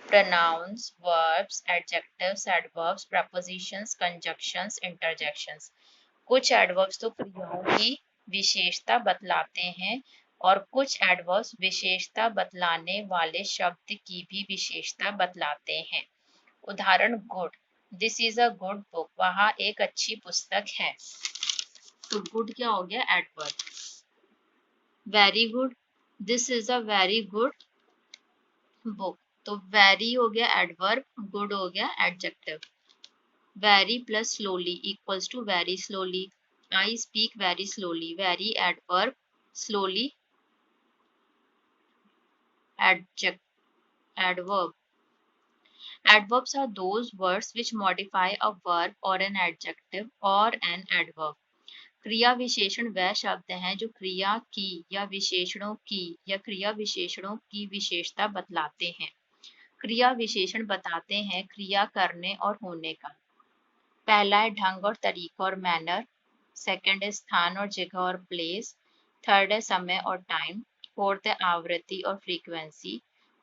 pronouns, verbs, adjectives, adverbs, prepositions, conjunctions, interjections। कुछ adverbs तो क्रियाओं की विशेषता बतलाते हैं और कुछ एडवर्ब्स विशेषता बतलाने वाले शब्द की भी विशेषता बतलाते हैं। उदाहरण good, this is a good book, वह एक अच्छी पुस्तक है। तो गुड क्या हो गया? Adverb. Very good, this is a very good book, तो वेरी हो गया एडवर्ब, गुड हो गया adjective. Very plus slowly equals to very slowly, I speak very slowly, very adverb, slowly adjective, adverb. Adverbs are those words which modify a verb or an adjective or an adverb. क्रिया विशेषण वह शब्द हैं जो क्रिया की या विशेषणों की या क्रिया विशेषणों की विशेषता बतलाते हैं। क्रिया विशेषण बताते हैं क्रिया करने और होने का। पहला है ढंग और तरीका और मैनर, सेकंड है स्थान और जगह और प्लेस, थर्ड है समय और टाइम, फोर्थ है आवृत्ति और फ्रीक्वेंसी,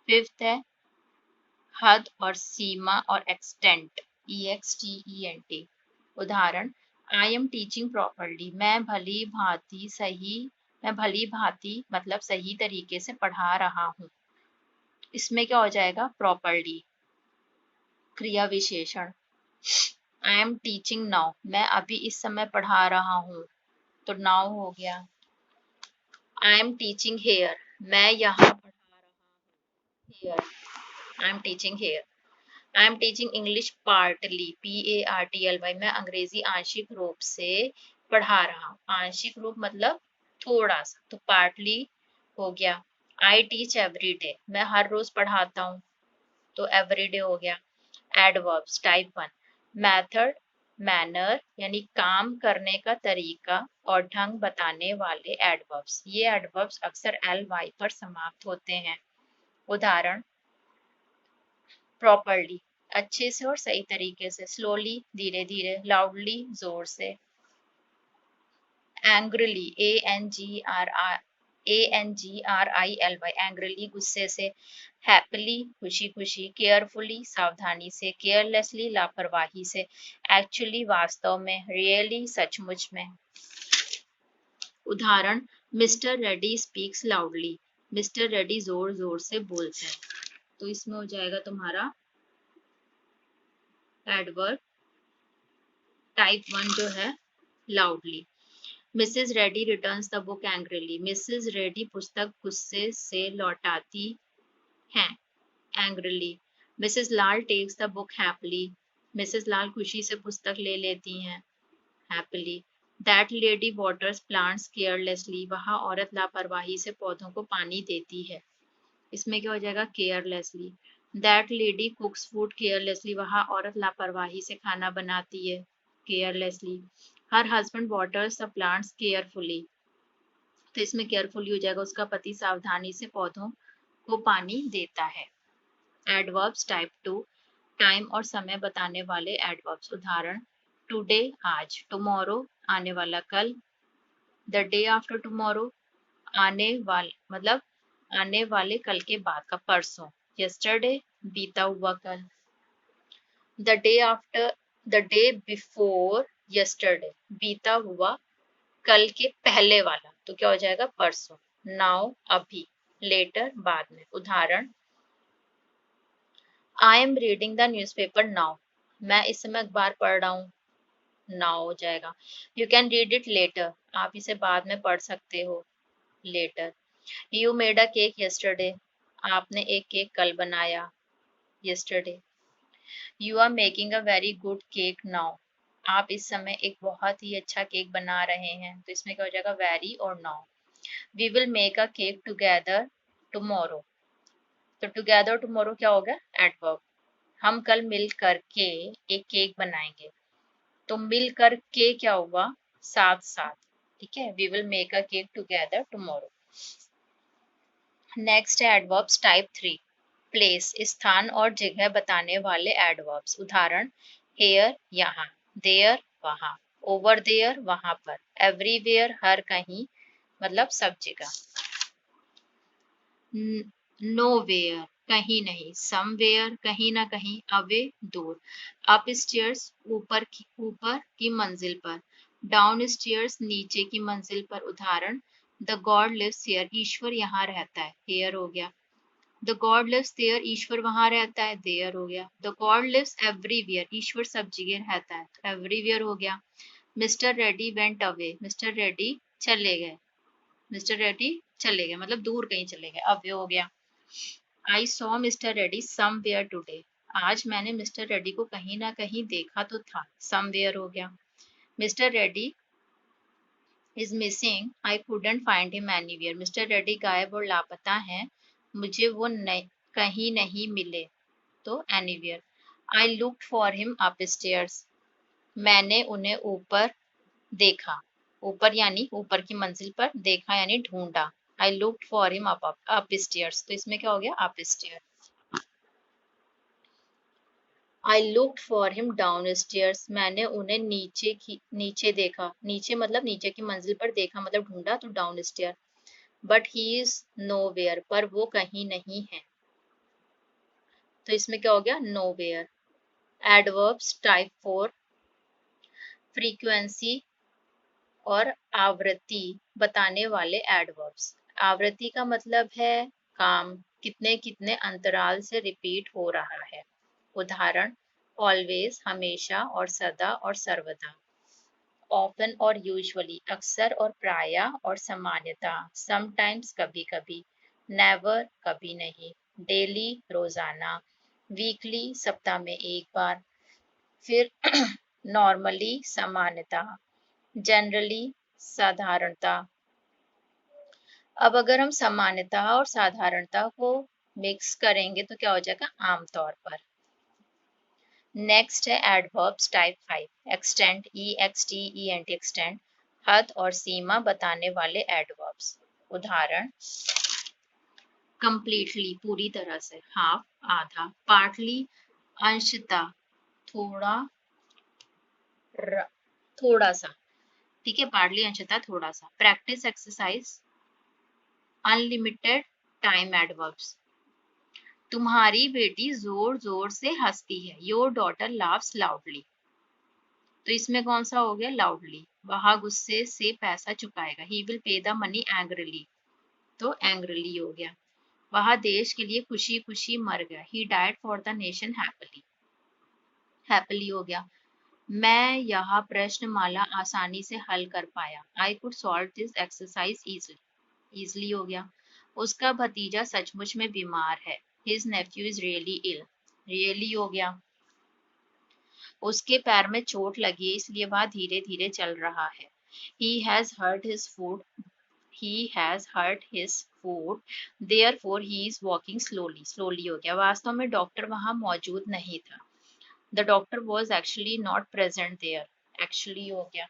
फिफ्थ है हद और सीमा और एक्सटेंट, EXTENT। उदाहरण, आई एम टीचिंग प्रॉपरली, मैं भली भांति मतलब सही तरीके से पढ़ा रहा हूँ। इसमें क्या हो जाएगा? प्रॉपरली क्रिया विशेषण। आई एम टीचिंग नाउ, मैं अभी इस समय पढ़ा रहा हूँ, तो नाउ हो गया। आई एम टीचिंग हेयर, मैं यहाँ पढ़ा रहा हूँ, here, I am teaching here. I am teaching English partly, PARTLY, मैं अंग्रेजी आंशिक रूप से पढ़ा रहा हूँ। आंशिक रूप मतलब थोड़ा सा, तो पार्टली हो गया। आई टीच एवरी डे, मैं हर रोज पढ़ाता हूँ, तो एवरीडे हो गया। एडवर्ब्स टाइप 1, मेथड, मैनर यानी काम करने का तरीका और ढंग बताने वाले एडवर्ब्स। ये एडवर्ब्स अक्सर LY पर समाप्त होते हैं। उदाहरण, प्रॉपरली अच्छे से और सही तरीके से, स्लोली धीरे धीरे, लाउडली जोर से, एंग्रली ANGRILY एंग्रली गुस्से से, हैप्पीली खुशी खुशी, केयरफुली सावधानी से, केयरलेसली लापरवाही से, एक्चुअली वास्तव में, रियली सचमुच में। उदाहरण, mister Reddy speaks loudly, mister Reddy जोर जोर से बोलते हैं। तो इसमें हो जाएगा तुम्हारा एडवर्ब टाइप 1 जो है loudly. Mrs Reddy returns the book angrily, Mrs Reddy पुस्तक गुस्से से लौटाती हैं angrily. Mrs Lal takes the book happily, Mrs Lal खुशी से पुस्तक ले लेती हैं happily. That lady waters plants carelessly, वह औरत लापरवाही से पौधों को पानी देती है। इसमें क्या हो जाएगा? Carelessly. That lady कुक्स food carelessly, वह औरत लापरवाही से खाना बनाती है carelessly. Her husband waters the plants carefully, तो इसमें केयरफुली हो जाएगा, उसका पति सावधानी से पौधों को पानी देता है। एडवर्ब्स टाइप 2, टाइम और समय बताने वाले एडवर्ब्स। उदाहरण, टुडे आज, टुमारो आने वाला कल, द डे आफ्टर टुमारो आने वाले मतलब आने वाले कल के बाद का, परसों, यस्टरडे बीता हुआ कल, the day after the day before yesterday बीता हुआ कल के पहले वाला, तो क्या हो जाएगा? परसों। नाउ अभी, लेटर बाद में। उदाहरण, I am reading the newspaper now, मैं इस समय अखबार पढ़ रहा हूँ, नाउ हो जाएगा। You can read it later, आप इसे बाद में पढ़ सकते हो, later. You made a cake yesterday, आपने एक केक कल बनाया, yesterday. You are making a very good cake now, आप इस समय एक बहुत ही अच्छा केक बना रहे हैं, तो इसमें क्या हो जाएगा? वेरी और now. We will make a cake together tomorrow, तो टुगेदर टुमारो क्या हो गया? एडवर्ब। हम कल मिल करके एक केक बनाएंगे, तो मिल करके क्या हुआ? साथ साथ, ठीक है। We will make a cake together tomorrow. Next है एडवर्ब्स टाइप 3, प्लेस स्थान और जगह बताने वाले एडवर्ब्स। उदाहरण, हेयर यहाँ, देयर वहाँ, ओवर देयर वहाँ पर, एवरीवेयर हर कहीं मतलब सब जगह, नोवेयर कहीं नहीं, समवेयर कहीं ना कहीं, अवे दूर, अप स्टेयर्स ऊपर की मंजिल पर, डाउन स्टेयर्स नीचे की मंजिल पर। उदाहरण, द गॉड लिव्स हियर, ईश्वर यहाँ रहता है, हियर हो गया। द गॉड लिव्स देयर, ईश्वर वहां रहता है, देयर हो गया। द गॉड लिव्स एवरीवेयर, ईश्वर सब जगह रहता है, तो एवरीवेयर हो गया। Mister Reddy went away, mister Reddy चले गए, मिस्टर रेड्डी चले गए मतलब दूर कहीं चले गए, अवे हो गया। I saw mister Reddy somewhere today, आज मैंने मिस्टर रेड्डी को कहीं ना कहीं देखा तो था, समवेयर हो गया। Mister Reddy is missing, I couldn't find him anywhere, mister Reddy गायब और लापता हैं, मुझे वो कहीं नहीं मिले, तो anywhere. I looked for him upstairs, मैंने उन्हें ऊपर देखा, ऊपर यानी ऊपर की मंजिल पर, देखा यानी ढूंढा। I looked for him upstairs, तो इसमें क्या हो गया, upstair. I looked for him down stairs, मैंने उन्हें नीचे देखा, नीचे मतलब नीचे की मंजिल पर देखा मतलब ढूंढा, तो down stair. But he is nowhere, पर वो कहीं नहीं है, तो इसमें क्या हो गया, नोवेयर। एडवर्ब्स टाइप 4, फ्रीक्वेंसी और आवृत्ति बताने वाले एडवर्ब्स। आवृत्ति का मतलब है काम, कितने कितने अंतराल से रिपीट हो रहा है। उदाहरण, ऑलवेज हमेशा और सदा और सर्वदा। ऑफन और यूजुअली अक्सर और प्रायः और सामान्यता। समटाइम्स कभी कभी। नेवर कभी नहीं। डेली रोजाना। वीकली सप्ताह में एक बार। फिर नॉर्मली सामान्यता। जनरली साधारणता। अब अगर हम सामान्यता और साधारणता को मिक्स करेंगे तो क्या हो जाएगा, आमतौर पर। नेक्स्ट है adverbs type 5, extend, EXTEND, extend, हद और सीमा बताने वाले एडवर्ब्स। उदाहरण, कंप्लीटली पूरी तरह से, हाफ आधा, पार्टली अंशतः, थोड़ा थोड़ा सा, ठीक है, पार्टली अंशतः थोड़ा सा। Practice exercise, unlimited time adverbs. तुम्हारी बेटी जोर जोर से हंसती है, योर डॉटर लाफ्स लाउडली, तो इसमें कौन सा हो गया, लाउडली। वह गुस्से से पैसा चुकाएगा, he will pay the money angrily, तो एंग्रीली हो गया। वह देश के लिए खुशी खुशी मर गया, he died for the nation happily, happily हो गया। मैं यह प्रश्नमाला आसानी से हल कर पाया, I could solve this exercise easily, easily हो गया। उसका भतीजा सचमुच में बीमार है, his nephew is really ill, really हो गया। उसके पैर में चोट लगी है इसलिए वह धीरे धीरे चल रहा है, he has hurt his foot, he has hurt his foot, therefore he is walking slowly, slowly हो गया। वास्तव में डॉक्टर वहां मौजूद नहीं था, the doctor was actually not present there, actually हो गया।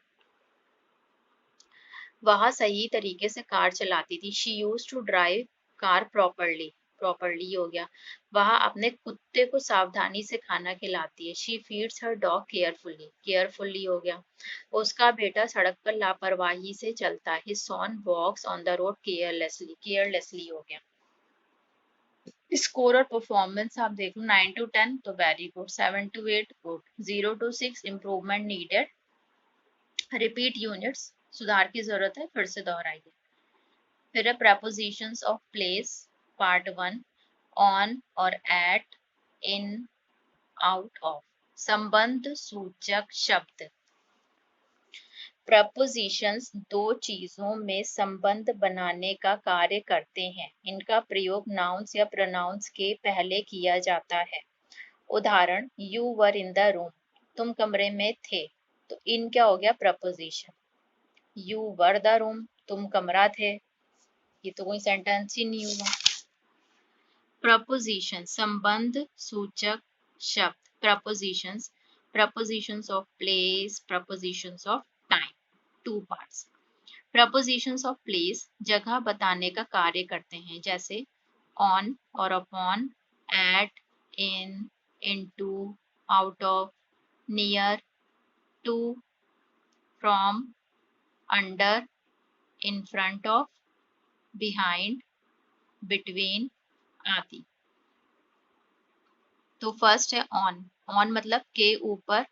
वह सही तरीके से कार चलाती थी, she used to drive car properly, properly हो गया। वह अपने कुत्ते को सावधानी से खाना खिलाती है, she feeds her dog carefully, carefully हो गया। उसका बेटा सड़क पर लापरवाही से चलता है, his son walks on the road carelessly, carelessly हो गया। स्कोर और परफॉर्मेंस आप देख लो, 9 to 10 तो very good, 7 to 8 good, 0 to 6 improvement needed, repeat units सुधार की जरूरत है, फिर से दोहराइए। फिर है prepositions of place, part 1, on और at, in, out of। संबंध सूचक शब्द। प्रपोजिशंस दो चीजों में संबंध बनाने का कार्य करते हैं, इनका प्रयोग नाउन्स या प्रोनाउंस के पहले किया जाता है। उदाहरण, you were in the room, तुम कमरे में थे, तो इन क्या हो गया, preposition. You were the room, तुम कमरा थे, ये तो कोई सेंटेंस ही नहीं हुआ। प्रपोजिशन संबंध सूचक शब्द। Prepositions, prepositions of place, prepositions of time, two parts. Prepositions of place जगह बताने का कार्य करते हैं, जैसे ऑन और upon, at, in, into, out of, near, to, from, under, in front of, behind, between आदि। तो फर्स्ट है ऑन, ऑन मतलब के ऊपर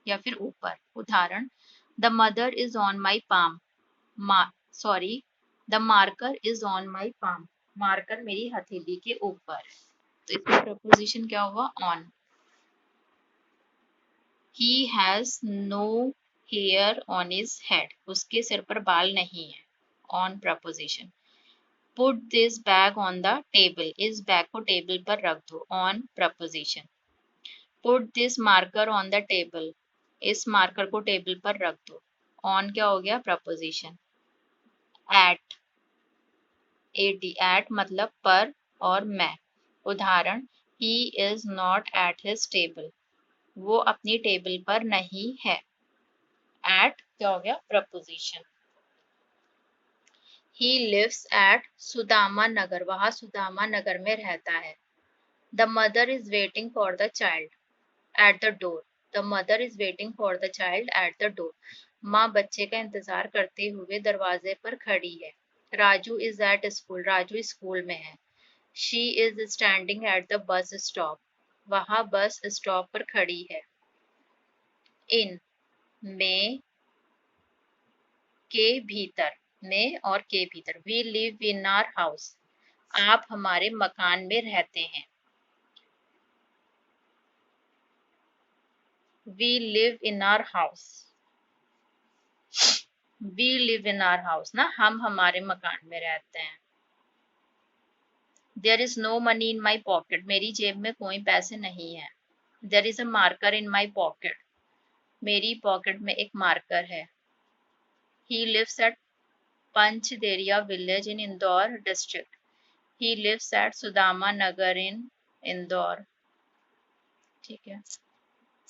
या फिर ऊपर। उदाहरण, the mother is on my palm, sorry, the marker is on my palm, marker मेरी हथेली के ऊपर। तो इसका प्रपोजिशन क्या हुआ, on. He has no hair on his head, उसके सिर पर बाल नहीं है, on preposition. Put this bag on the table, इस बैग को टेबल पर रख दो, on preposition. Put this marker on the table, इस मार्कर को टेबल पर रख दो, on क्या हो गया, प्रपोजिशन। At, at मतलब पर और मैं। उदाहरण, he is not at his table, वो अपनी टेबल पर नहीं है। At क्या हो गया, preposition. He lives at Sudama Nagar, वह सुदामा नगर में रहता है। The mother is waiting for the child at the door, the mother is waiting for the child at the door, माँ बच्चे का इंतजार करते हुए दरवाजे पर खड़ी है। Raju is at school, Raju school में है। She is standing at the bus stop, वह बस स्टॉप पर खड़ी है। In, में, के भीतर, में और के भीतर। We live in our house, आप हमारे मकान में रहते हैं। We live in our house, we live in our house ना, हम हमारे मकान में रहते हैं। There is no money in my pocket, मेरी जेब में कोई पैसे नहीं है। There is a marker in my pocket, मेरी पॉकेट में एक मार्कर है। He lives at पंचदेरिया village in Indore district, he lives at Sudama Nagar in Indore. ठीक है।